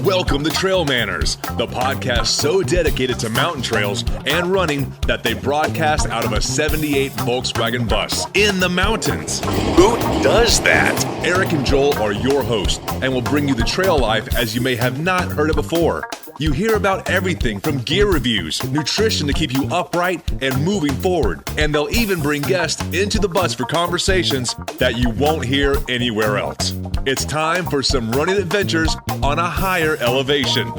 Welcome to TrailManners, the podcast so dedicated to mountain trails and running that they broadcast out of a 78 Volkswagen bus in the mountains. Who does that? Eric and Joel are your hosts and will bring you the trail life as you may have not heard it before. You hear about everything from gear reviews, nutrition to keep you upright and moving forward, and they'll even bring guests into the bus for conversations that you won't hear anywhere else. It's time for some running adventures on a higher elevation.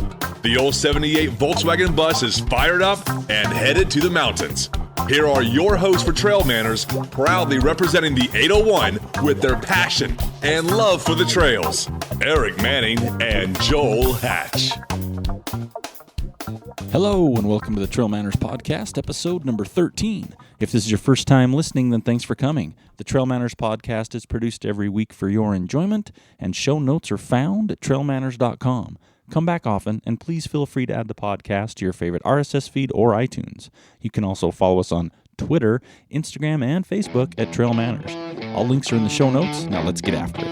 The old 78 Volkswagen bus is fired up and headed to the mountains. Here are your hosts for TrailManners, proudly representing the 801 with their passion and love for the trails, Eric Manning and Joel Hatch. Hello and welcome to the TrailManners podcast, episode number 13. If this is your first time listening, then thanks for coming. The TrailManners podcast is produced every week for your enjoyment, and show notes are found at trailmanners.com. Come back often, and please feel free to add the podcast to your favorite RSS feed or iTunes. You can also follow us on Twitter, Instagram, and Facebook at TrailManners. All links are in the show notes. Now let's get after it.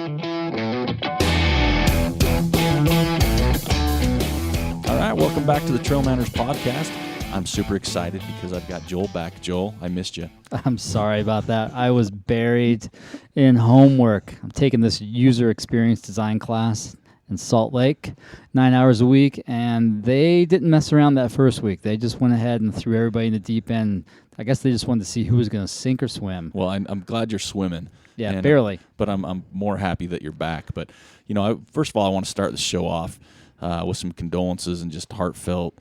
All right, welcome back to the TrailManners podcast. I'm super excited because I've got Joel back. Joel, I missed you. I'm sorry about that. I was buried in homework. I'm taking this user experience design class in Salt Lake, 9 hours a week, and they didn't mess around that first week. They just went ahead and threw everybody in the deep end. I guess they just wanted to see who was going to sink or swim. Well, I'm glad you're swimming. Yeah, barely. But I'm more happy that you're back. But, you know, first of all, I want to start the show off with some condolences and just heartfelt,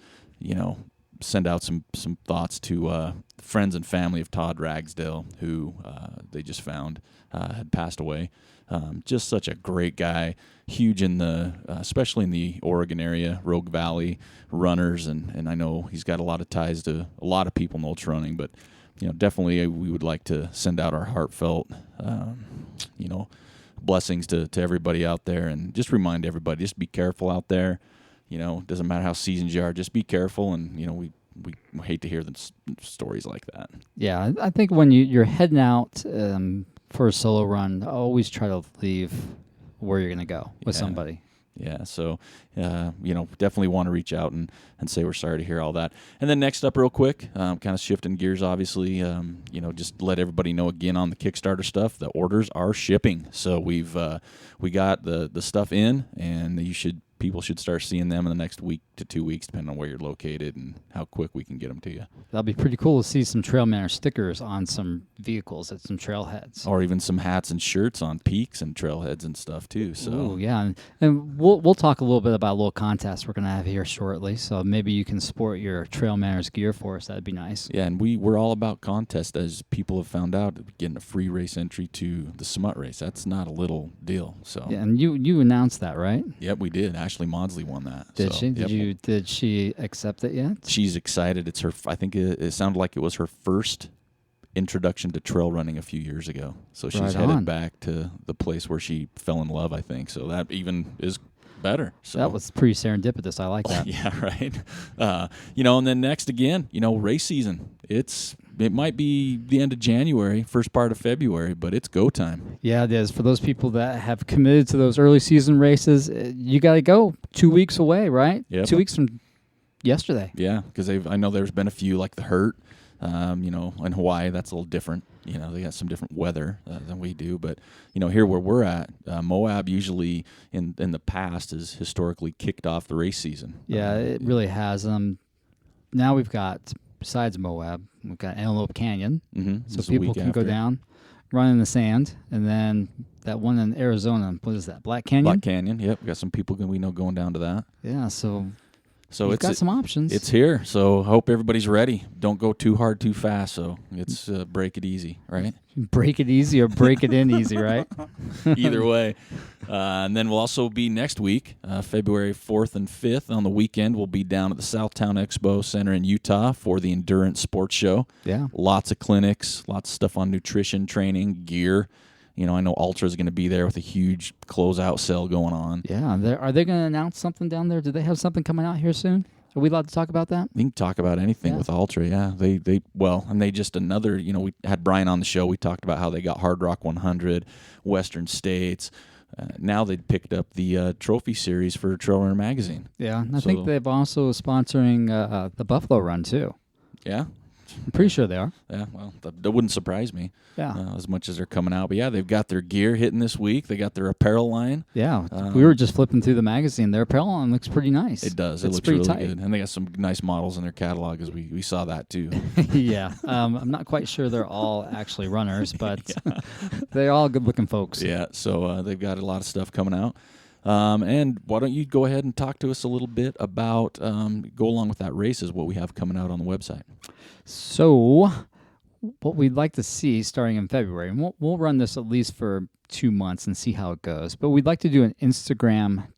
send out some thoughts to friends and family of Todd Ragsdale, who they just found had passed away. Just such a great guy, huge in especially in the Oregon area, Rogue Valley runners, and I know he's got a lot of ties to a lot of people in ultra running, but definitely we would like to send out our heartfelt, blessings to everybody out there, and just remind everybody, just be careful out there. Doesn't matter how seasoned you are, just be careful, and we hate to hear the stories like that. Yeah, I think when you're heading out for a solo run, always try to leave where you're going to go with somebody. Yeah, so, definitely want to reach out and say we're sorry to hear all that. And then next up real quick, kind of shifting gears, obviously, just let everybody know again on the Kickstarter stuff, the orders are shipping. So we got the stuff in, and people should start seeing them in the next week to 2 weeks, depending on where you're located and how quick we can get them to you. That'll be pretty cool to see some TrailManners stickers on some vehicles at some trailheads. Or even some hats and shirts on peaks and trailheads and stuff, too. So. Ooh, yeah. And we'll talk a little bit about a little contest we're going to have here shortly. So maybe you can sport your TrailManners gear for us. That'd be nice. Yeah, and we're all about contests, as people have found out, getting a free race entry to the Smut race. That's not a little deal. So. Yeah, and you announced that, right? Yep, we did. Ashley Maudsley won that. Did she? Yep. Did she accept it yet? She's excited. It's her. I think it sounded like it was her first introduction to trail running a few years ago. So she's headed back to the place where she fell in love, I think. So that even is better. So that was pretty serendipitous. I like that. Yeah, right. And then next again, race season. It might be the end of January, first part of February, but it's go time. Yeah, it is. For those people that have committed to those early season races, you got to go 2 weeks away, right? Yep. 2 weeks from yesterday. Yeah, because I know there's been a few like the Hurt, in Hawaii. That's a little different. They got some different weather than we do. But, here where we're at, Moab usually in the past has historically kicked off the race season. Yeah, it really has. Now we've got, besides Moab, we've got Antelope Canyon. Mm-hmm. So people can go down, run in the sand, and then that one in Arizona, what is that, Black Canyon? Black Canyon, yep. We got some people we know going down to that. Yeah, so it's got some options. It's here, so hope everybody's ready. Don't go too hard, too fast, so it's break it easy, right? Break it easy or break it in easy, right? Either way. And then we'll also be next week, February 4th and 5th. On the weekend, we'll be down at the Southtown Expo Center in Utah for the Endurance Sports Show. Yeah. Lots of clinics, lots of stuff on nutrition, training, gear. I know Ultra is going to be there with a huge closeout sale going on. Yeah. Are they going to announce something down there? Do they have something coming out here soon? Are we allowed to talk about that? We can talk about anything with Ultra, yeah. They just another, we had Brian on the show. We talked about how they got Hard Rock 100, Western States, now they picked up the trophy series for Trail Runner Magazine. Yeah, and I think they've also sponsoring the Buffalo Run too. Yeah? I'm pretty sure they are. Yeah, well, that wouldn't surprise me. Yeah. As much as they're coming out. But yeah, they've got their gear hitting this week. They got their apparel line. Yeah, we were just flipping through the magazine. Their apparel line looks pretty nice. It does. It It's looks pretty really tight. good. And they got some nice models in their catalog, as we saw that too. Yeah. I'm not quite sure they're all actually runners, but they're all good-looking folks. Yeah, so they've got a lot of stuff coming out. And why don't you go ahead and talk to us a little bit about, go along with that race is what we have coming out on the website. So what we'd like to see starting in February, and we'll run this at least for 2 months and see how it goes, but we'd like to do an Instagram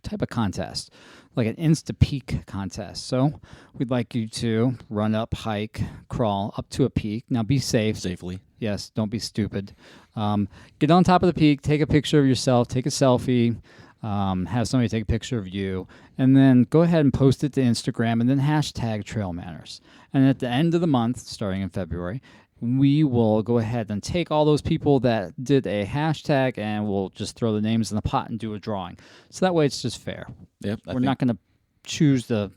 type of contest, like an Insta Peak contest. So we'd like you to run up, hike, crawl up to a peak. Now be safe. Safely. Yes, don't be stupid. Get on top of the peak, take a picture of yourself, take a selfie, have somebody take a picture of you, and then go ahead and post it to Instagram and then hashtag TrailManners. And at the end of the month, starting in February, we will go ahead and take all those people that did a hashtag and we'll just throw the names in the pot and do a drawing. So that way it's just fair. Yep. We're not going to choose the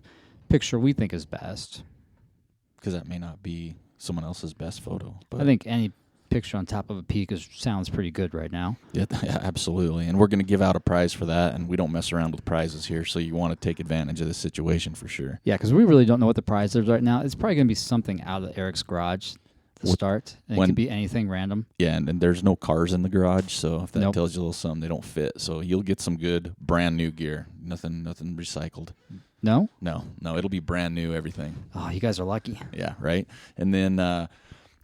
picture we think is best. Because that may not be someone else's best photo. But I think any picture on top of a peak sounds pretty good right now. Yeah, absolutely. And we're going to give out a prize for that, and we don't mess around with prizes here, so you want to take advantage of this situation for sure. Yeah, because we really don't know what the prize is right now. It's probably going to be something out of Eric's garage to start. And it could be anything random. Yeah, and there's no cars in the garage, so if that Nope. tells you a little something, they don't fit. So you'll get some good brand new gear. Nothing recycled. No? No, it'll be brand new everything. Oh, you guys are lucky. Yeah, right. And then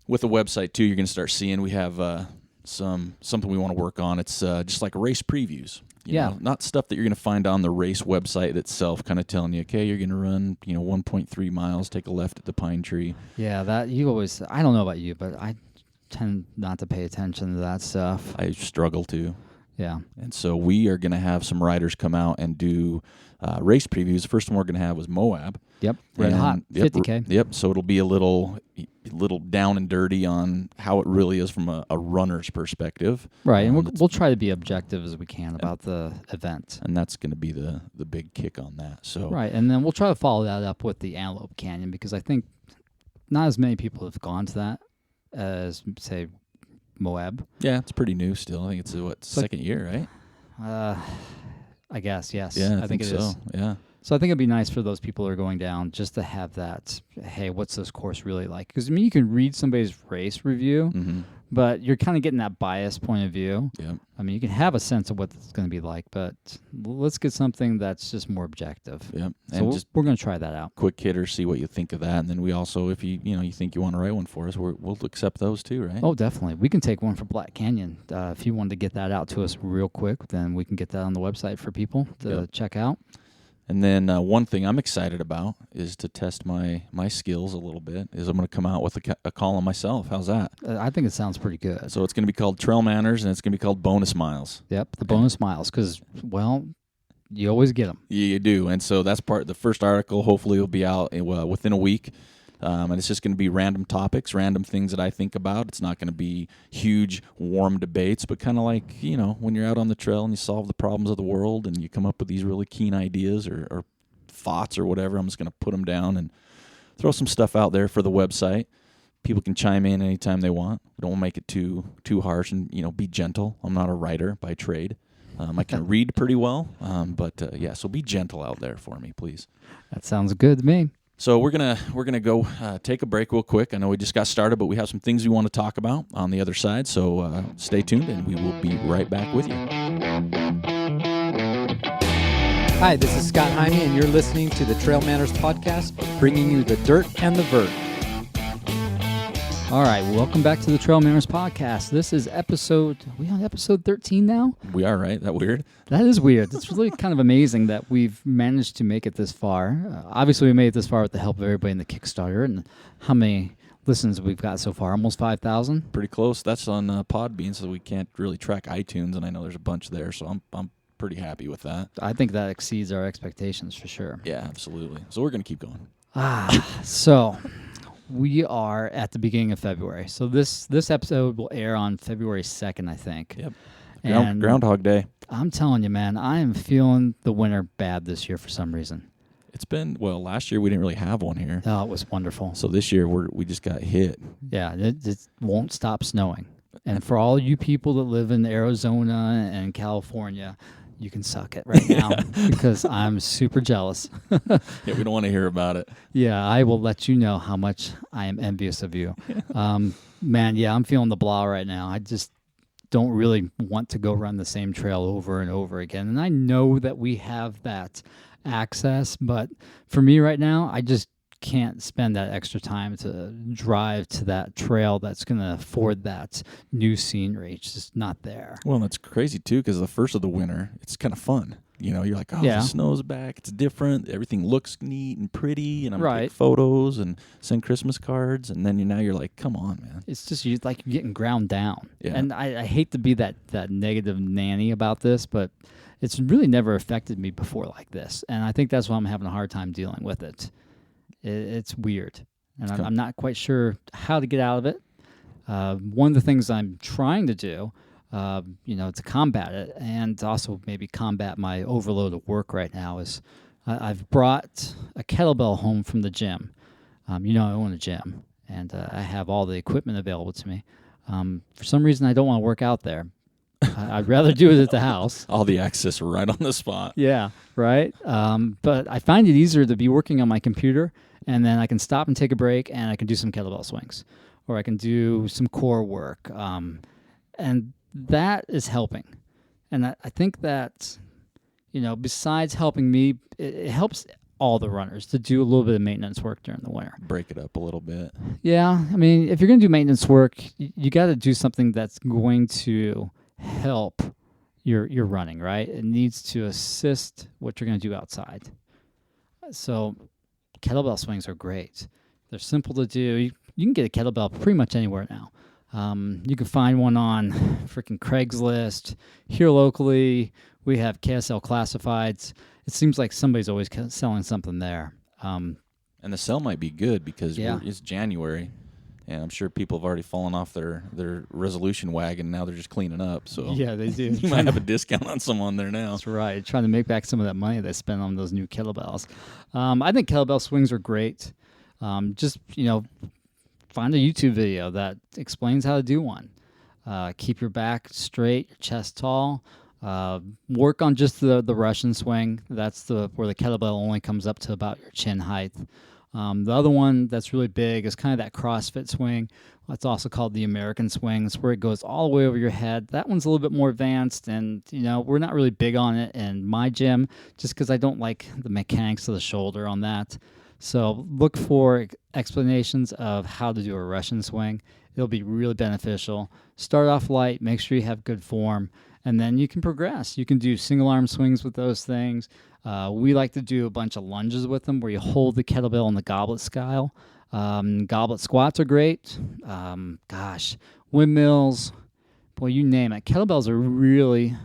with the website too, you're going to start seeing we have something we want to work on. It's just like race previews. You know, not stuff that you're going to find on the race website itself, kind of telling you, okay, you're going to run 1.3 miles, take a left at the pine tree. Yeah, that you always. I don't know about you, but I tend not to pay attention to that stuff. I struggle to. Yeah. And so we are going to have some riders come out and do race previews. The first one we're going to have was Moab. Yep. Red hot. 50K. Yep. So it'll be a little down and dirty on how it really is from a runner's perspective. Right. And we'll try to be objective as we can about the event. And that's going to be the big kick on that. So right. And then we'll try to follow that up with the Antelope Canyon, because I think not as many people have gone to that as, say, Moab. Yeah, it's pretty new still. I think it's second year, right? I guess, yes. Yeah, I think it so. is. Yeah. So I think it'd be nice for those people who are going down just to have that, hey, what's this course really like? Because, I mean, you can read somebody's race review, but you're kind of getting that biased point of view. Yep. I mean, you can have a sense of what it's going to be like, but let's get something that's just more objective. Yep. So And we're going to try that out. quick hitter, see what you think of that. And then we also, if you think you want to write one for us, we'll accept those too, right? Oh, definitely. We can take one for Black Canyon. If you wanted to get that out to us real quick, then we can get that on the website for people to check out. And then one thing I'm excited about is to test my skills a little bit. Is I'm going to come out with a column myself. How's that? I think it sounds pretty good. So it's going to be called TrailManners, and it's going to be called Bonus Miles. Yep, the bonus miles, because, well, you always get them. Yeah, you do. And so that's the first article hopefully will be out within a week. And it's just going to be random topics, random things that I think about. It's not going to be huge, warm debates, but kind of like, when you're out on the trail and you solve the problems of the world and you come up with these really keen ideas or thoughts or whatever, I'm just going to put them down and throw some stuff out there for the website. People can chime in anytime they want. We don't make it too harsh and, be gentle. I'm not a writer by trade. I can read pretty well, but so be gentle out there for me, please. That sounds good to me. So we're gonna go take a break real quick. I know we just got started, but we have some things we want to talk about on the other side. So stay tuned, and we will be right back with you. Hi, this is Scott Jaime, and you're listening to the TrailManners podcast, bringing you the dirt and the vert. All right, welcome back to the TrailManners podcast. This is are we on episode 13 now? We are, right? That weird? That is weird. It's really kind of amazing that we've managed to make it this far. Obviously, we made it this far with the help of everybody in the Kickstarter. And how many listens we've got so far? Almost 5,000? Pretty close. That's on Podbean, so we can't really track iTunes, and I know there's a bunch there, so I'm pretty happy with that. I think that exceeds our expectations for sure. Yeah, absolutely. So we're going to keep going. So we are at the beginning of February. So this episode will air on February 2nd, I think. Yep. And Groundhog Day. I'm telling you, man, I am feeling the winter bad this year for some reason. It's been, well, last year we didn't really have one here. Oh, it was wonderful. So this year we just got hit. Yeah, it won't stop snowing. And for all you people that live in Arizona and California, you can suck it right now because I'm super jealous. Yeah, we don't want to hear about it. Yeah, I will let you know how much I am envious of you. Man, yeah, I'm feeling the blah right now. I just don't really want to go run the same trail over and over again. And I know that we have that access, but for me right now, I just can't spend that extra time to drive to that trail that's going to afford that new scenery. It's just not there. Well, that's crazy too, because the first of the winter, it's kind of fun. You know, you're like, oh, Yeah. the snow's back. It's different. Everything looks neat and pretty, and I'm Right. take photos and send Christmas cards, and then you're like, come on, man. It's just like you're getting ground down. Yeah. And I hate to be that negative nanny about this, but it's really never affected me before like this. And I think that's why I'm having a hard time dealing with it. It's weird. And I'm not quite sure how to get out of it. One of the things I'm trying to do, to combat it and to also maybe combat my overload of work right now is I've brought a Kettle Bell home from the gym. I own a gym, and I have all the equipment available to me. For some reason, I don't want to work out there. I'd rather do it at the house. All the access right on the spot. Yeah, right. But I find it easier to be working on my computer, and then I can stop and take a break, and I can do some kettlebell swings, or I can do some core work, and that is helping. And I think that, besides helping me, it helps all the runners to do a little bit of maintenance work during the winter. Break it up a little bit. Yeah, I mean, if you're going to do maintenance work, you got to do something that's going to help your running, right? It needs to assist what you're going to do outside. So kettlebell swings are great. They're simple to do. You can get a kettlebell pretty much anywhere now. You can find one on freaking Craigslist. Here locally, we have KSL Classifieds. It seems like somebody's always selling something there. And the sale might be good because it's January, and I'm sure people have already fallen off their resolution wagon. Now they're just cleaning up. So Yeah, they do. you might have a discount on some on there now. That's right. Trying to make back some of that money they spent on those new kettlebells. I think kettlebell swings are great. Find a YouTube video that explains how to do one. Keep your back straight, your chest tall. Work on just the Russian swing. That's where the kettlebell only comes up to about your chin height. The other one that's really big is kind of that CrossFit swing. It's also called the American swing. It's where it goes all the way over your head. That one's a little bit more advanced, and we're not really big on it in my gym just because I don't like the mechanics of the shoulder on that. So look for explanations of how to do a Russian swing. It'll be really beneficial. Start off light, make sure you have good form, and then you can progress. You can do single arm swings with those things. We like to do a bunch of lunges with them where you hold the kettlebell in the goblet style. Goblet squats are great. Windmills, boy, you name it. Kettlebells are really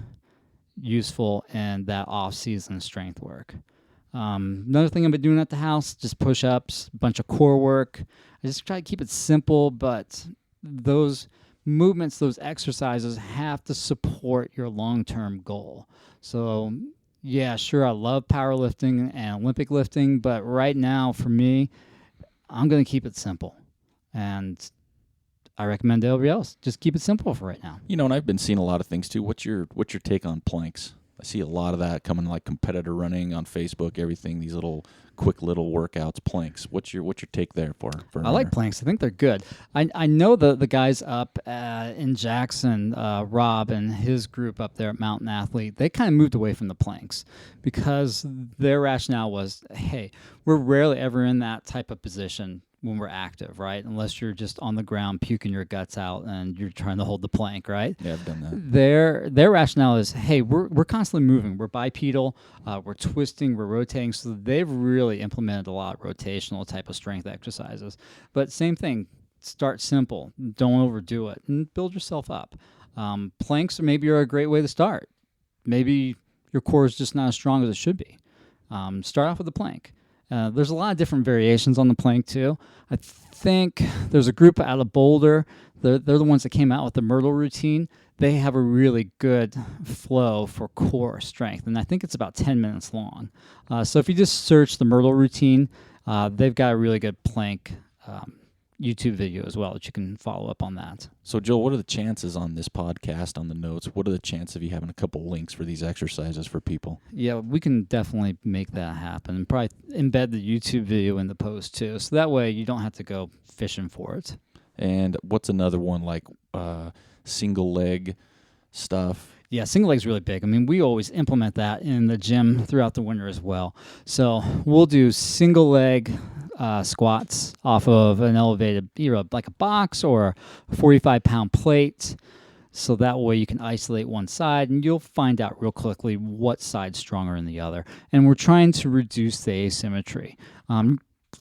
useful in that off-season strength work. Another thing I've been doing at the house, just push-ups, a bunch of core work. I just try to keep it simple, but those movements, those exercises have to support your long-term goal. So, yeah, sure, I love powerlifting and Olympic lifting, but right now, for me, I'm going to keep it simple. And I recommend to everybody else, just keep it simple for right now. And I've been seeing a lot of things too. What's your take on planks? I see a lot of that coming, like competitor running on Facebook, everything, these quick little workouts, planks. What's your take there for I like planks. I think they're good. I know the guys up in Jackson, Rob and his group up there at Mountain Athlete, they kind of moved away from the planks because their rationale was, hey, we're rarely ever in that type of position when we're active, right? Unless you're just on the ground puking your guts out and you're trying to hold the plank, right? Yeah, I've done that. Their rationale is, hey, we're constantly moving. We're bipedal, we're twisting, we're rotating. So they've really implemented a lot of rotational type of strength exercises. But same thing, start simple. Don't overdo it and build yourself up. Planks maybe are a great way to start. Maybe your core is just not as strong as it should be. Start off with a plank. There's a lot of different variations on the plank too. I think there's a group out of Boulder. They're the ones that came out with the Myrtl Routine. they have a really good flow for core strength, and I think it's about 10 minutes long. So if you just search the Myrtl Routine, they've got a really good plank YouTube video as well that you can follow up on that. So, Joel, what are the chances on this podcast, on the notes, what are the chances of you having a couple links for these exercises for people? Yeah, we can definitely make that happen, and probably embed the YouTube video in the post too, so that way you don't have to go fishing for it. And what's another one, like single leg stuff? Yeah, single leg's really big. I mean, we always implement that in the gym throughout the winter as well. So we'll do single leg squats off of an elevated, like a box or a 45-pound plate. So that way you can isolate one side, and you'll find out real quickly what side's stronger than the other. And we're trying to reduce the asymmetry.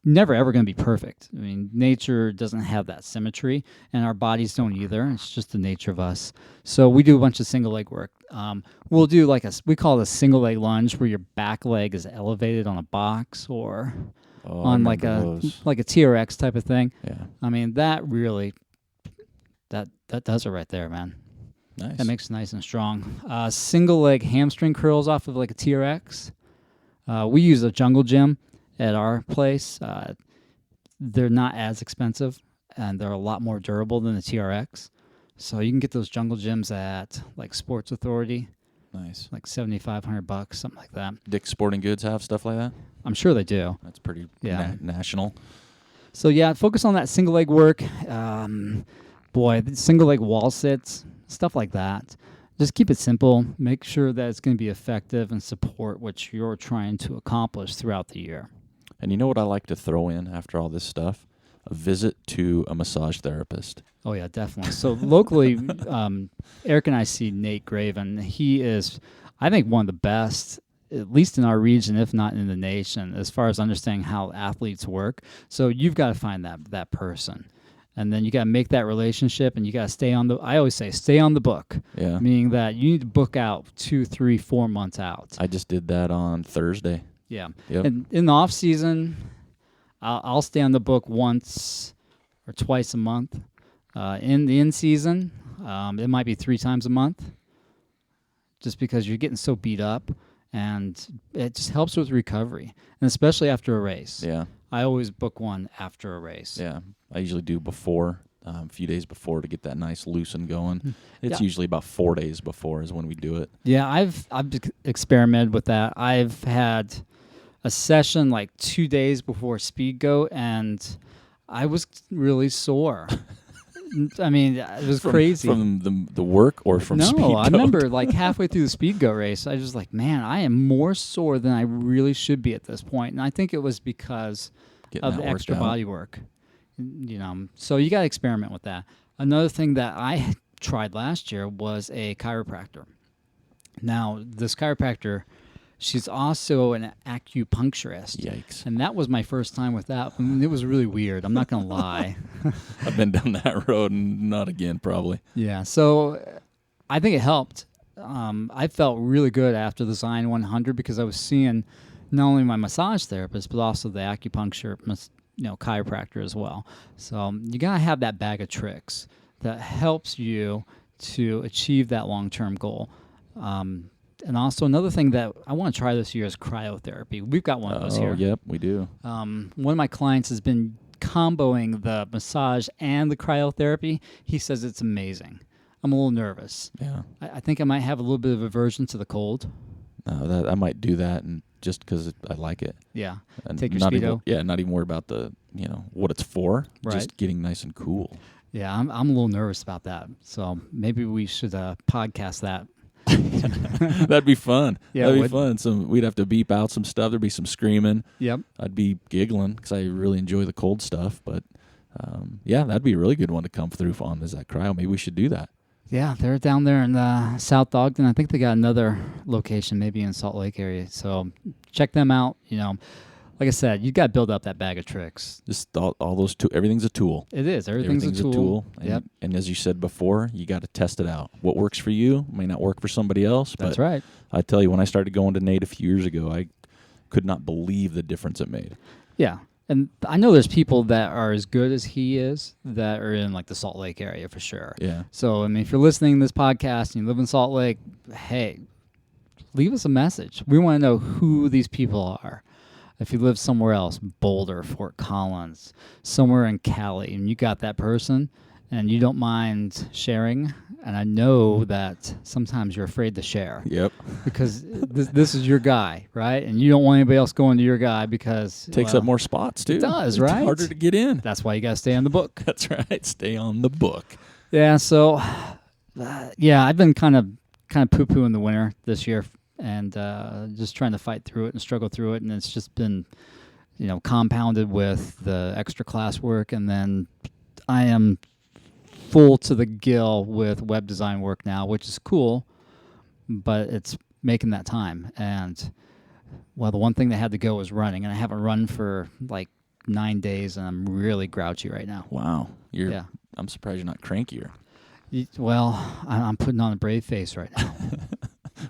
Never ever going to be perfect. I mean, nature doesn't have that symmetry, and our bodies don't either. It's just the nature of us. So we do a bunch of single leg work. We'll do we call it a single leg lunge, where your back leg is elevated on a box or on like a TRX type of thing. Yeah. I mean, that really that does it right there, man. Nice. That makes it nice and strong. Single leg hamstring curls off of like a TRX. We use a jungle gym at our place. They're not as expensive, and they're a lot more durable than the TRX. So you can get those jungle gyms at like Sports Authority. Nice. Like $7,500, something like that. Dick's Sporting Goods have stuff like that? I'm sure they do. That's pretty national. So yeah, focus on that single leg work. The single leg wall sits, stuff like that. Just keep it simple. Make sure that it's going to be effective and support what you're trying to accomplish throughout the year. And you know what I like to throw in after all this stuff? A visit to a massage therapist. Oh, yeah, definitely. So locally, Eric and I see Nate Graven. He is, I think, one of the best, at least in our region, if not in the nation, as far as understanding how athletes work. So you've got to find that person. And then you got to make that relationship, and you got to I always say, stay on the book. Yeah. Meaning that you need to book out 2, 3, 4 months out. I just did that on Thursday. Yeah. Yep. And in the off season, I'll stay on the book once or twice a month. In the in season, it might be 3 times a month, just because you're getting so beat up, and it just helps with recovery, and especially after a race. Yeah. I always book one after a race. Yeah. I usually do before, a few days before, to get that nice loosen going. It's usually about 4 days before is when we do it. Yeah, I've experimented with that. I've had a session like 2 days before speed go, and I was really sore. I mean, it was crazy. From the work or from speed go? No, I remember like halfway through the speed go race, I was like, man, I am more sore than I really should be at this point. And I think it was because of the extra body work. So you got to experiment with that. Another thing that I tried last year was a chiropractor. Now, this chiropractor, she's also an acupuncturist. Yikes. And that was my first time with that. I mean, it was really weird. I'm not going to lie. I've been down that road, and not again, probably. Yeah, so I think it helped. I felt really good after the Zion 100 because I was seeing not only my massage therapist, but also the acupuncture chiropractor as well. So you got to have that bag of tricks that helps you to achieve that long-term goal. And also another thing that I want to try this year is cryotherapy. We've got one of those here. Oh, yep, we do. One of my clients has been comboing the massage and the cryotherapy. He says it's amazing. I'm a little nervous. Yeah. I think I might have a little bit of aversion to the cold. No, I might do that, and just because I like it. Yeah. And take your not Speedo. Not even worry about the what it's for. Right. Just getting nice and cool. Yeah, I'm a little nervous about that. So maybe we should podcast that. That'd be fun. Yeah, that'd be fun. We'd have to beep out some stuff. There'd be some screaming. Yep. I'd be giggling because I really enjoy the cold stuff. But that'd be a really good one to come through on. Is that cryo? Maybe we should do that. Yeah, they're down there in South Ogden. I think they got another location, maybe in Salt Lake area. So check them out. Like I said, you got to build up that bag of tricks. Just all those everything's a tool. It is. Everything's a tool. And, and as you said before, you got to test it out. What works for you may not work for somebody else. That's but right. I tell you, when I started going to Nate a few years ago, I could not believe the difference it made. Yeah. And I know there's people that are as good as he is that are in like the Salt Lake area for sure. Yeah. So, I mean, if you're listening to this podcast and you live in Salt Lake, hey, leave us a message. We want to know who these people are. If you live somewhere else, Boulder, Fort Collins, somewhere in Cali, and you got that person and you don't mind sharing, and I know that sometimes you're afraid to share. Yep. Because this is your guy, right? And you don't want anybody else going to your guy because... Takes up more spots, too. It does, It's right? harder to get in. That's why you got to stay on the book. That's right. Stay on the book. Yeah, so, I've been kind of poo-pooing the winter this year and just trying to fight through it and struggle through it, and it's just been, compounded with the extra classwork, and then I am full to the gill with web design work now, which is cool, but it's making that time. And, well, the one thing that had to go was running, and I haven't run for like 9 days, and I'm really grouchy right now. Wow. I'm surprised you're not crankier. Well, I'm putting on a brave face right now.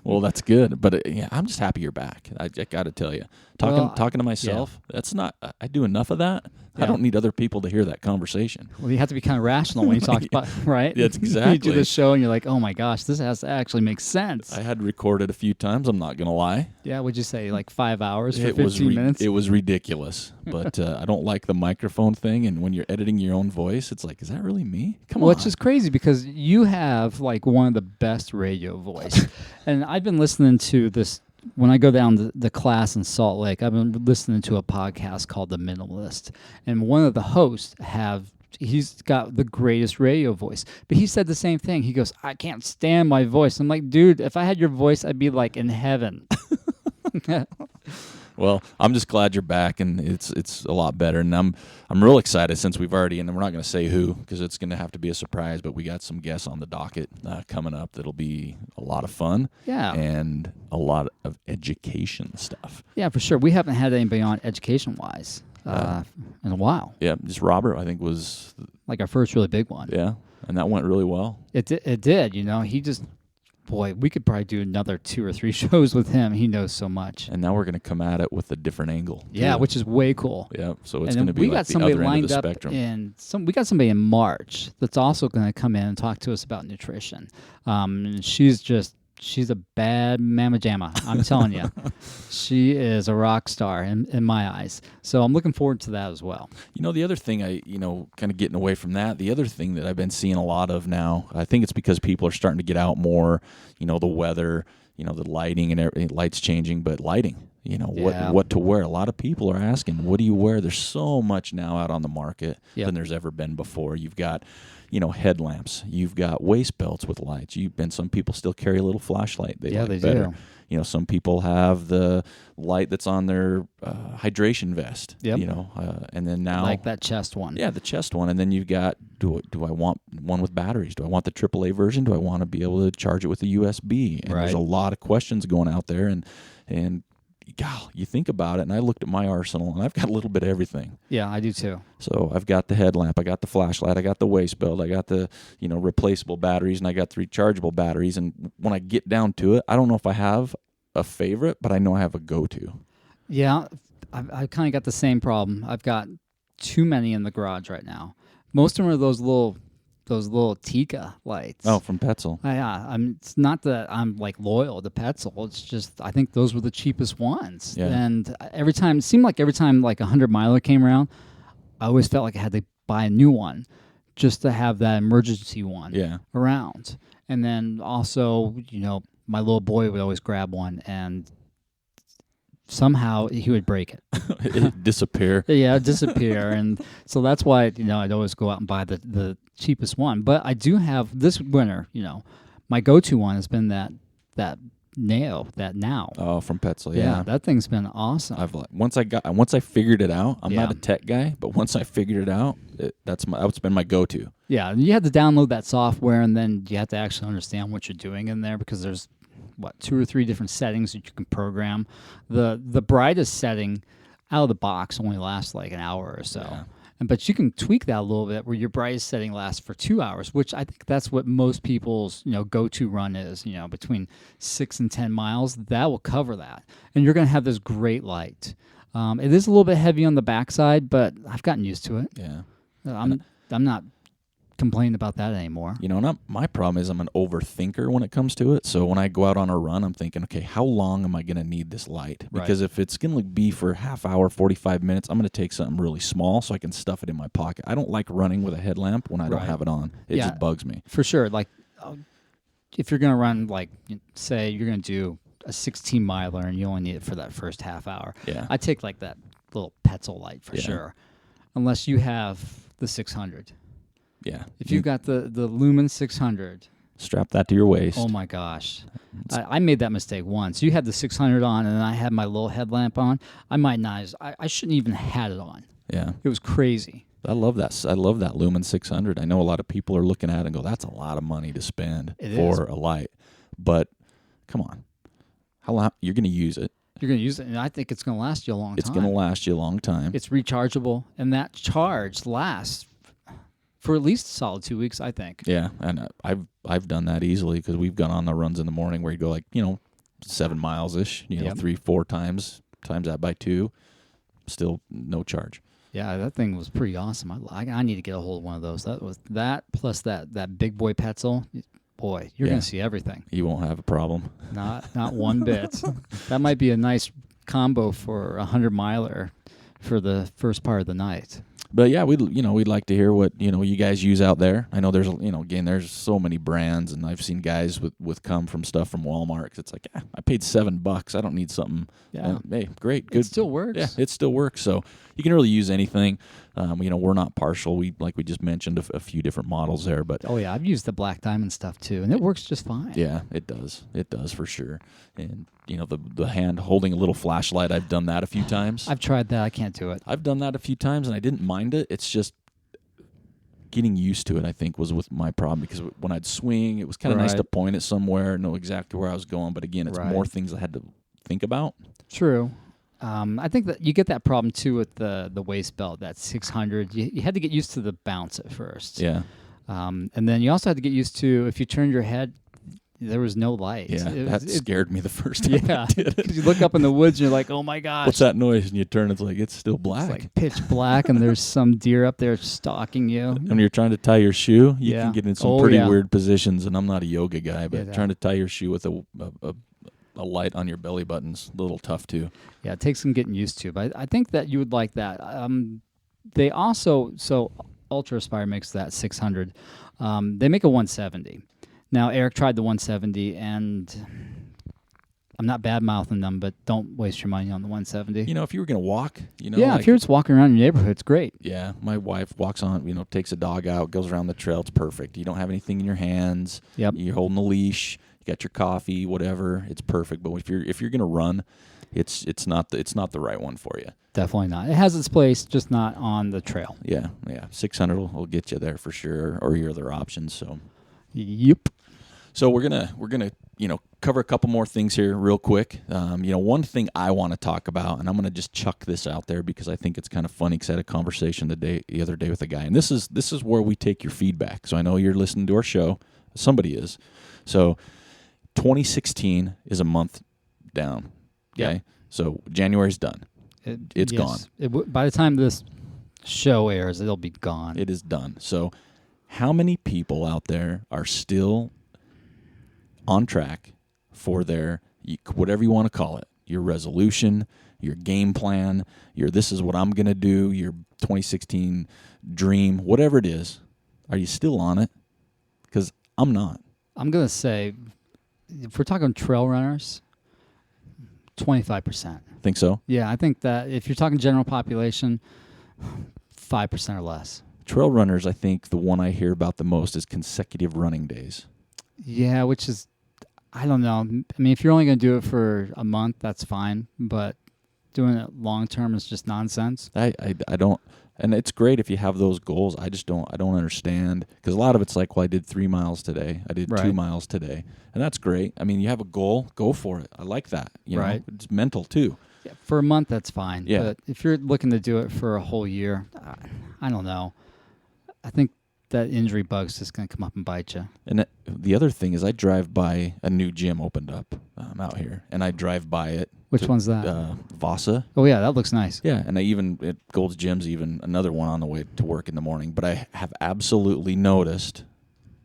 Well, that's good, but I'm just happy you're back. I got to tell you, talking to myself, that's not. I do enough of that. Yeah. I don't need other people to hear that conversation. Well, you have to be kind of rational when you talk about, right? That's exactly. You do this show and you're like, oh my gosh, this has to actually make sense. I had recorded a few times. I'm not gonna lie. Yeah, would you say like 5 hours for 15 minutes? It was ridiculous, but I don't like the microphone thing. And when you're editing your own voice, it's like, is that really me? Come on. Well, it's just crazy because you have like one of the best radio voice, and I've been listening to this. When I go down to the class in Salt Lake, I've been listening to a podcast called The Minimalist, and one of the hosts he's got the greatest radio voice. But he said the same thing. He goes, I can't stand my voice. I'm like, dude, if I had your voice, I'd be like in heaven. Well, I'm just glad you're back, and it's a lot better. And I'm real excited since we've already, and we're not going to say who because it's going to have to be a surprise, but we got some guests on the docket coming up that'll be a lot of fun. Yeah. And a lot of education stuff. Yeah, for sure. We haven't had anybody on education-wise in a while. Yeah, just Robert, I think, was... like our first really big one. Yeah, and that went really well. It did, he just... Boy, we could probably do another 2 or 3 shows with him. He knows so much. And now we're going to come at it with a different angle. Yeah, which is way cool. Yeah, so it's going to be like the other end of the spectrum. We got somebody in March that's also going to come in and talk to us about nutrition. She's a bad mamma jamma. I'm telling you. She is a rock star in my eyes. So I'm looking forward to that as well. The other thing kind of getting away from that, the other thing that I've been seeing a lot of now, I think it's because people are starting to get out more, the weather, the lighting and everything, lights changing, but lighting, what to wear. A lot of people are asking, what do you wear? There's so much now out on the market than there's ever been before. You've got headlamps. You've got waist belts with lights. Some people still carry a little flashlight. They better. Do. Some people have the light that's on their hydration vest. Yep. And then now like that chest one. Yeah, the chest one. And then you've got do I want one with batteries? Do I want the AAA version? Do I want to be able to charge it with a USB? And there's a lot of questions going out there, and God, you think about it, and I looked at my arsenal, and I've got a little bit of everything. Yeah, I do too. So I've got the headlamp, I got the flashlight, I got the waist belt, I got the replaceable batteries, and I got the rechargeable batteries. And when I get down to it, I don't know if I have a favorite, but I know I have a go-to. Yeah, I've kind of got the same problem. I've got too many in the garage right now. Most of them are those little Tika lights. Oh, from Petzl. Yeah, it's not that I'm like loyal to Petzl. It's just I think those were the cheapest ones. Yeah. And it seemed like every time like 100 miler came around, I always felt like I had to buy a new one just to have that emergency one around. And then also, my little boy would always grab one and somehow he would break it. It'd disappear. Yeah, disappear. And so that's why, I'd always go out and buy the cheapest one. But I do have this winter, my go-to one has been that Now. Oh, from Petzl, yeah. That thing's been awesome. Once I figured it out, I'm not a tech guy, but once I figured it out, that's been my go-to. Yeah, you have to download that software, and then you have to actually understand what you're doing in there because there's 2 or 3 different settings that you can program. The brightest setting out of the box only lasts like an hour or so. Yeah. But you can tweak that a little bit where your brightest setting lasts for 2 hours, which I think that's what most people's go-to run is, between 6 and 10 miles. That will cover that. And you're going to have this great light. It is a little bit heavy on the backside, but I've gotten used to it. Yeah. I'm not complaining about that anymore. My problem is I'm an overthinker when it comes to it. So when I go out on a run, I'm thinking, okay, how long am I going to need this light? Because if it's going to be for half hour, 45 minutes, I'm going to take something really small so I can stuff it in my pocket. I don't like running with a headlamp when I don't have it on. It just bugs me. For sure. Like, if you're going to run, like, say you're going to do a 16-miler and you only need it for that first half hour. Yeah. I take, like, that little Petzl light for sure. Unless you have the 600. Yeah. If you've got the Lumen 600. Strap that to your waist. Oh, my gosh. I made that mistake once. You had the 600 on, and I had my little headlamp on. I shouldn't even have had it on. Yeah. It was crazy. I love that. I love that Lumen 600. I know a lot of people are looking at it and go, that's a lot of money to spend for a light. But come on. How long? You're going to use it. You're going to use it, and I think it's going to last you a long time. It's going to last you a long time. It's rechargeable, and that charge lasts for at least a solid 2 weeks, I think. Yeah, and I've done that easily because we've gone on the runs in the morning where you go 7 miles-ish, 3-4 times that by 2, still no charge. Yeah, that thing was pretty awesome. I need to get a hold of one of those. That was that plus that big boy Petzl. Boy, you're going to see everything. You won't have a problem. Not one bit. That might be a nice combo for a 100-miler for the first part of the night. But yeah, we'd like to hear what you guys use out there. I know there's again there's so many brands, and I've seen guys with come from stuff from Walmart. 'Cause it's like I paid $7. I don't need something. Yeah. Hey, great, good. It still works. Yeah, it still works. So you can really use anything. We're not partial. We just mentioned a few different models there, but oh yeah, I've used the Black Diamond stuff too, and it works just fine. Yeah, it does. It does for sure. And the hand holding a little flashlight, I've done that a few times. I've tried that. I can't do it. I've done that a few times, and I didn't mind it. It's just getting used to it, I think, was with my problem, because when I'd swing, it was kind of nice to point it somewhere, know exactly where I was going. But again, it's more things I had to think about. True. I think that you get that problem too with the waist belt, that 600. You had to get used to the bounce at first. Yeah. And then you also had to get used to, if you turned your head, there was no light. Yeah, that scared me the first time I did it. Because you look up in the woods and you're like, oh my gosh. What's that noise? And you turn, it's still black. It's like pitch black, and there's some deer up there stalking you. And when you're trying to tie your shoe, you can get in some pretty weird positions, and I'm not a yoga guy, but trying to tie your shoe with a light on your belly button's a little tough too. Yeah, it takes some getting used to, but I think that you would like that. They also, so Ultra Aspire makes that 600. They make a 170. Now, Eric tried the 170, and I'm not bad-mouthing them, but don't waste your money on the 170. If you were going to walk, Yeah, if you're just walking around your neighborhood, it's great. Yeah, my wife walks on, takes a dog out, goes around the trail. It's perfect. You don't have anything in your hands. Yep. You're holding a leash. You got your coffee, whatever. It's perfect. But if you're going to run, it's not the right one for you. Definitely not. It has its place, just not on the trail. Yeah. 600 will get you there for sure, or your other options. So. Yep. So we're gonna cover a couple more things here real quick. One thing I want to talk about, and I'm gonna just chuck this out there because I think it's kind of funny, because I had a conversation the other day with a guy, and this is where we take your feedback. So I know you're listening to our show. Somebody is. So 2016 is a month down. Okay. Yep. So January's done. It's gone. By the time this show airs, it'll be gone. It is done. So how many people out there are still on track for their, whatever you want to call it, your resolution, your game plan, your this is what I'm going to do, your 2016 dream, whatever it is? Are you still on it? Because I'm not. I'm going to say, if we're talking trail runners, 25%. Think so? Yeah, I think that if you're talking general population, 5% or less. Trail runners, I think the one I hear about the most is consecutive running days. Yeah, which is, I don't know. I mean, if you're only going to do it for a month, that's fine. But doing it long term is just nonsense. I don't, and it's great if you have those goals. I don't understand, because a lot of it's like, well, I did 3 miles today. I did 2 miles today, and that's great. I mean, you have a goal, go for it. I like that. You know, it's mental too. Yeah, for a month, that's fine. Yeah. But if you're looking to do it for a whole year, I don't know. I think that injury bug's just going to come up and bite you. And the other thing is, I drive by a new gym opened up out here, and I drive by it. Which one's that? Vasa. Oh, yeah, that looks nice. Yeah, and I even at Gold's Gym's even another one on the way to work in the morning. But I have absolutely noticed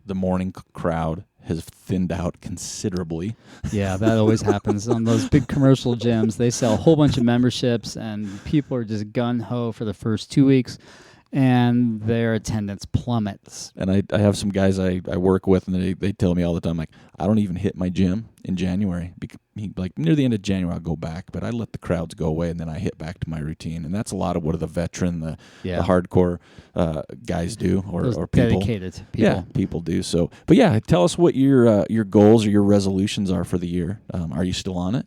the morning crowd has thinned out considerably. Yeah, that always happens on those big commercial gyms. They sell a whole bunch of memberships, and people are just gung-ho for the first 2 weeks, and their attendance plummets. And I have some guys I work with, and they tell me all the time, like, I don't even hit my gym in January. Like, near the end of January, I'll go back, but I let the crowds go away, and then I hit back to my routine. And that's a lot of what the veteran, the hardcore guys do, or people. Dedicated people. Yeah, people do. So, but yeah, tell us what your goals or your resolutions are for the year. Are you still on it?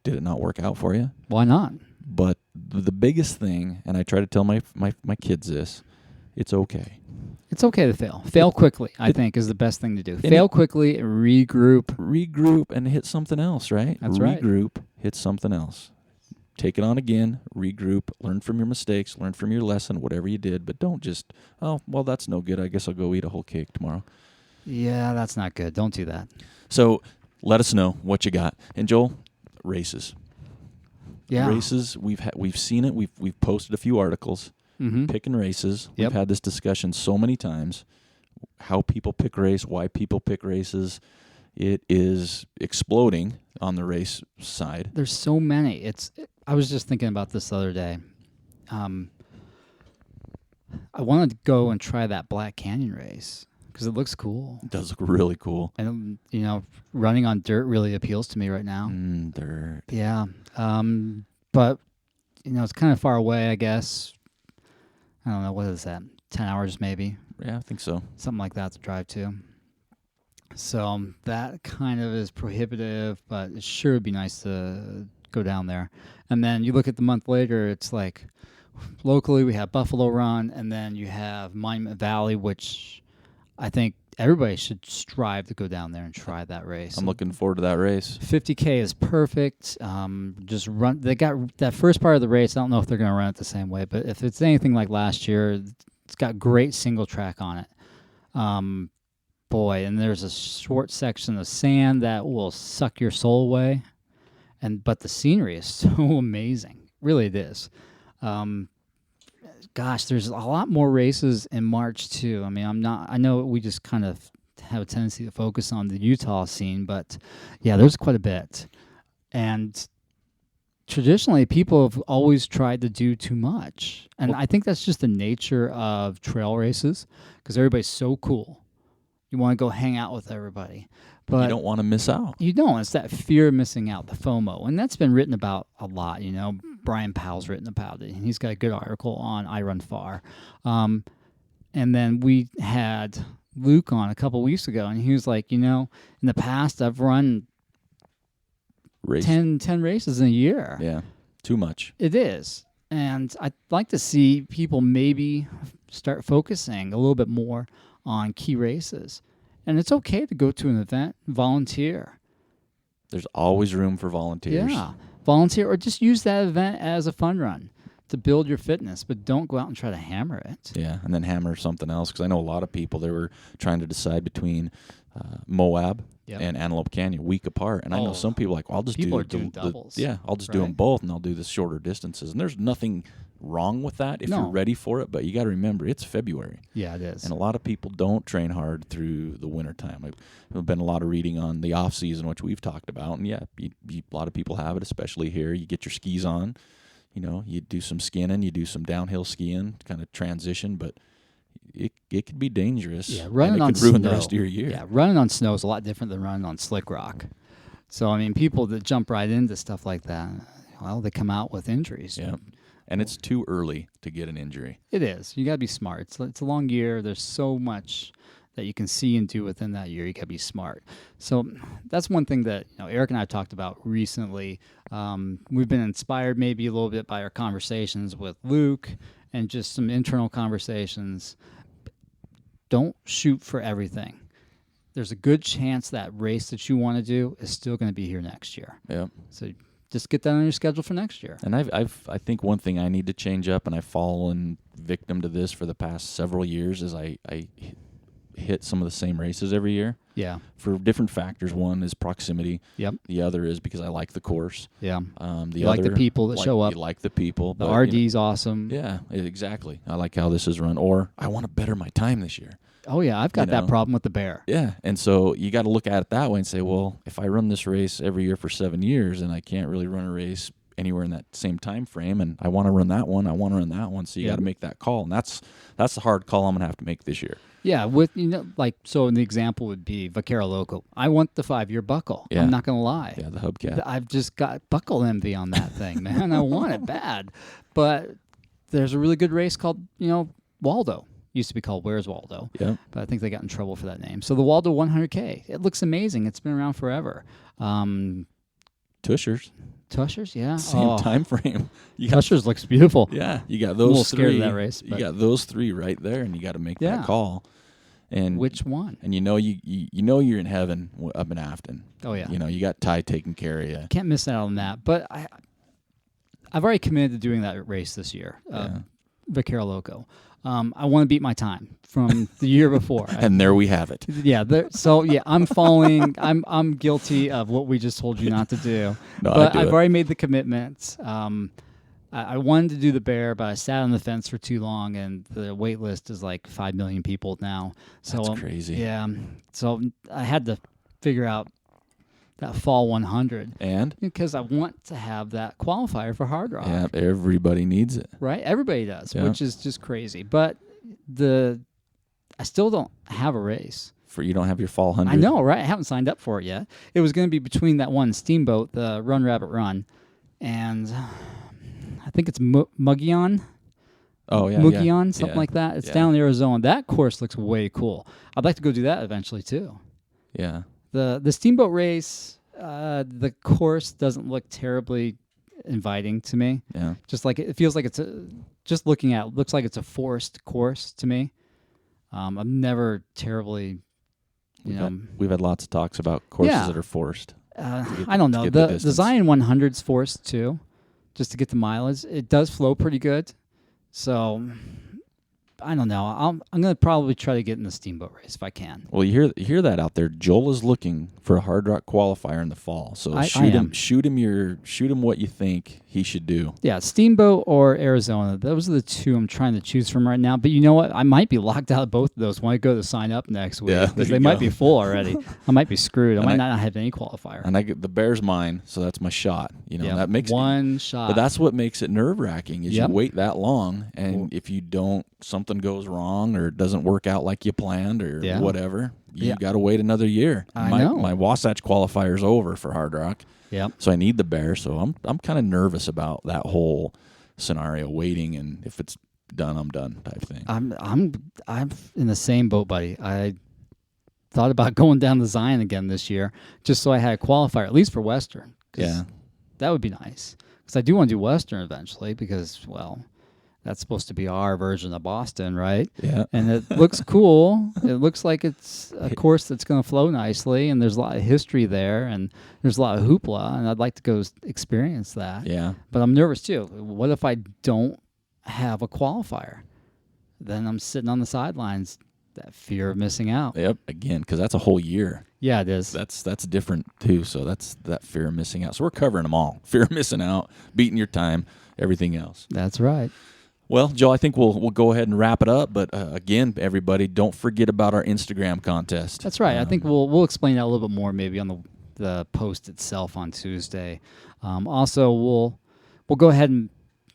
Did it not work out for you? Why not? But the biggest thing, and I try to tell my kids this, it's okay. It's okay to fail. Fail quickly, I think, is the best thing to do. Fail quickly, regroup. Regroup and hit something else, right? That's right. Regroup, hit something else. Take it on again, regroup, learn from your mistakes, learn from your lesson, whatever you did, but don't just, oh, well, that's no good. I guess I'll go eat a whole cake tomorrow. Yeah, that's not good. Don't do that. So let us know what you got. And Joel, races. Yeah. Races, we've seen it. We've posted a few articles. Mm-hmm. Picking races. Yep. We've had this discussion so many times. How people pick race, why people pick races. It is exploding on the race side. There's so many. I was just thinking about this the other day. I wanted to go and try that Black Canyon race because it looks cool. It does look really cool. And, running on dirt really appeals to me right now. Dirt. Yeah. But, it's kind of far away, I guess. I don't know, what is that, 10 hours maybe? Yeah, I think so. Something like that to drive to. So that kind of is prohibitive, but it sure would be nice to go down there. And then you look at the month later, it's like locally we have Buffalo Run, and then you have Monument Valley, which I think everybody should strive to go down there and try that race. I'm looking forward to that race. 50K is perfect. Just run. They got that first part of the race. I don't know if they're going to run it the same way, but if it's anything like last year, it's got great single track on it. And there's a short section of sand that will suck your soul away. But the scenery is so amazing. Really, it is. Gosh, there's a lot more races in March too. I mean, I know we just kind of have a tendency to focus on the Utah scene, but yeah, there's quite a bit. And traditionally, people have always tried to do too much. And I think that's just the nature of trail races because everybody's so cool. You want to go hang out with everybody. But you don't want to miss out. You don't. It's that fear of missing out, the FOMO. And that's been written about a lot, Brian Powell's written about it. And he's got a good article on I Run Far. And then we had Luke on a couple weeks ago, and he was like, in the past I've run 10 races in a year. Yeah, too much. It is. And I'd like to see people maybe start focusing a little bit more on key races. And it's okay to go to an event, volunteer. There's always room for volunteers. Yeah, volunteer or just use that event as a fun run to build your fitness, but don't go out and try to hammer it. Yeah, and then hammer something else because I know a lot of people, they were trying to decide between Moab and Antelope Canyon a week apart. And I know some people like, well, I'll just are doing doubles. I'll just do them both and I'll do the shorter distances. And there's nothing wrong with that if you're ready for it, but you got to remember it's February. Yeah, it is. And a lot of people don't train hard through the wintertime. There's been a lot of reading on the off season, which we've talked about, and a lot of people have it, especially here. You get your skis on, you do some skinning, you do some downhill skiing, kind of transition, but it could be dangerous. Yeah, running and it on could ruin snow. The rest of your year. Yeah, running on snow is a lot different than running on slick rock. So I mean, people that jump right into stuff like that, well, they come out with injuries. Yeah. And it's too early to get an injury. It is. You got to be smart. It's a long year. There's so much that you can see and do within that year. You got to be smart. So that's one thing that Eric and I have talked about recently. We've been inspired maybe a little bit by our conversations with Luke and just some internal conversations. Don't shoot for everything. There's a good chance that race that you want to do is still going to be here next year. Yeah. So just get that on your schedule for next year. And I think one thing I need to change up, and I've fallen victim to this for the past several years, is I hit some of the same races every year. Yeah. For different factors. One is proximity. Yep. The other is because I like the course. Yeah. You like the people that show up. You like the people. The but, RD's awesome. Yeah, exactly. I like how this is run. Or I want to better my time this year. Oh, yeah. I've got that problem with the bear. Yeah. And so you got to look at it that way and say, well, if I run this race every year for 7 years and I can't really run a race anywhere in that same time frame, and I want to run that one, so you got to make that call. And that's the hard call I'm going to have to make this year. Yeah, so the example would be Vaquero Loco. I want the 5-year buckle. Yeah. I'm not going to lie. Yeah, the hubcap. I've just got buckle envy on that thing, man. I want it bad. But there's a really good race called, Waldo. Used to be called Where's Waldo. Yeah. But I think they got in trouble for that name. So the Waldo 100K. It looks amazing. It's been around forever. Tushers. Tushers, yeah. Same time frame. Tushers looks beautiful. Yeah, you got I'm a those little three. scared of that race. You got those three right there, and you got to make Yeah. that call. And which one? And you're in heaven up in Afton. Oh yeah. You got Ty taking care of you. Can't miss out on that. But I've already committed to doing that race this year. Vaquero Loco. I want to beat my time from the year before. And there we have it. Yeah. I'm falling. I'm guilty of what we just told you not to do. No, but I've already made the commitments. I wanted to do the bear, but I sat on the fence for too long, and the wait list is like 5 million people now. So that's crazy. Yeah. So I had to figure out that fall 100. And? Because I want to have that qualifier for Hard Rock. Yeah, everybody needs it. Right? Everybody does, which is just crazy. But I still don't have a race. You don't have your fall 100? I know, right? I haven't signed up for it yet. It was going to be between that one Steamboat, the Run Rabbit Run, and I think it's Mugion. Oh, yeah. Mugion, something like that. It's down in Arizona. That course looks way cool. I'd like to go do that eventually, too. Yeah. The Steamboat race, the course doesn't look terribly inviting to me. Yeah. Just like it feels like it's just looking at it, looks like it's a forced course to me. I'm never terribly, we've had lots of talks about courses that are forced. I don't know. The Zion 100's forced too, just to get the mileage. It does flow pretty good, so I don't know. I'm going to probably try to get in the Steamboat race if I can. Well, you hear that out there. Joel is looking for a Hard Rock qualifier in the fall. So shoot him what you think he should do. Yeah, Steamboat or Arizona. Those are the two I'm trying to choose from right now. But you know what? I might be locked out of both of those when I go to sign up next week. Yeah, because they might be full already. I might be screwed. I might not have any qualifier. And I get the Bears mine, so that's my shot. That makes one shot. But that's what makes it nerve-wracking is you wait that long, and if you don't, something goes wrong or it doesn't work out like you planned or whatever, you got to wait another year. I know. My Wasatch qualifier is over for Hard Rock. Yep. So I need the Bear. So I'm kind of nervous about that whole scenario, waiting, and if it's done, I'm done type thing. I'm in the same boat, buddy. I thought about going down to Zion again this year, just so I had a qualifier at least for Western. Yeah, that would be nice because I do want to do Western eventually because that's supposed to be our version of Boston, right? Yeah. And it looks cool. It looks like it's a course that's going to flow nicely, and there's a lot of history there, and there's a lot of hoopla, and I'd like to go experience that. Yeah. But I'm nervous, too. What if I don't have a qualifier? Then I'm sitting on the sidelines, that fear of missing out. Yep, again, because that's a whole year. Yeah, it is. That's different, too, so that's that fear of missing out. So we're covering them all. Fear of missing out, beating your time, everything else. That's right. Well, Joe, I think we'll go ahead and wrap it up. But again, everybody, don't forget about our Instagram contest. That's right. I think we'll explain that a little bit more maybe on the post itself on Tuesday. Also, we'll go ahead and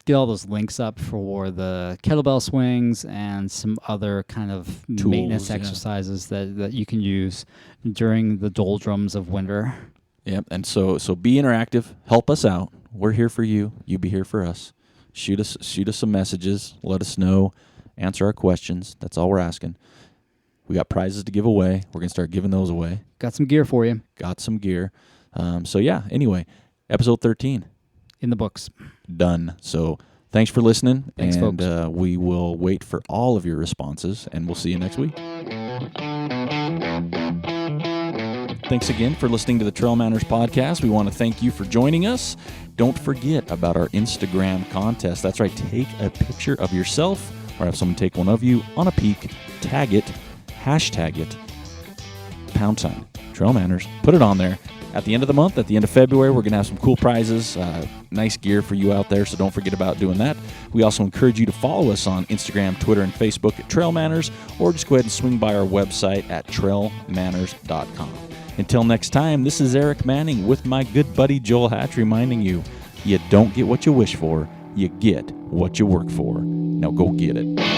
get all those links up for the kettlebell swings and some other kind of tools, maintenance exercises that you can use during the doldrums of winter. Yep. And so be interactive. Help us out. We're here for you. You be here for us. Shoot us some messages. Let us know. Answer our questions. That's all we're asking. We got prizes to give away. We're going to start giving those away. Got some gear for you. Got some gear. Anyway, episode 13. In the books. Done. So thanks for listening. Thanks, folks. We will wait for all of your responses, and we'll see you next week. Thanks again for listening to the TrailManners podcast. We want to thank you for joining us. Don't forget about our Instagram contest. That's right. Take a picture of yourself or have someone take one of you on a peak. Tag it hashtag it, #TrailManners. Put it on there. At the end of the month, at the end of February, we're going to have some cool prizes, nice gear for you out there, so don't forget about doing that. We also encourage you to follow us on Instagram, Twitter, and Facebook at TrailManners, or just go ahead and swing by our website at TrailManners.com. Until next time, this is Eric Manning with my good buddy Joel Hatch reminding you, you don't get what you wish for, you get what you work for. Now go get it.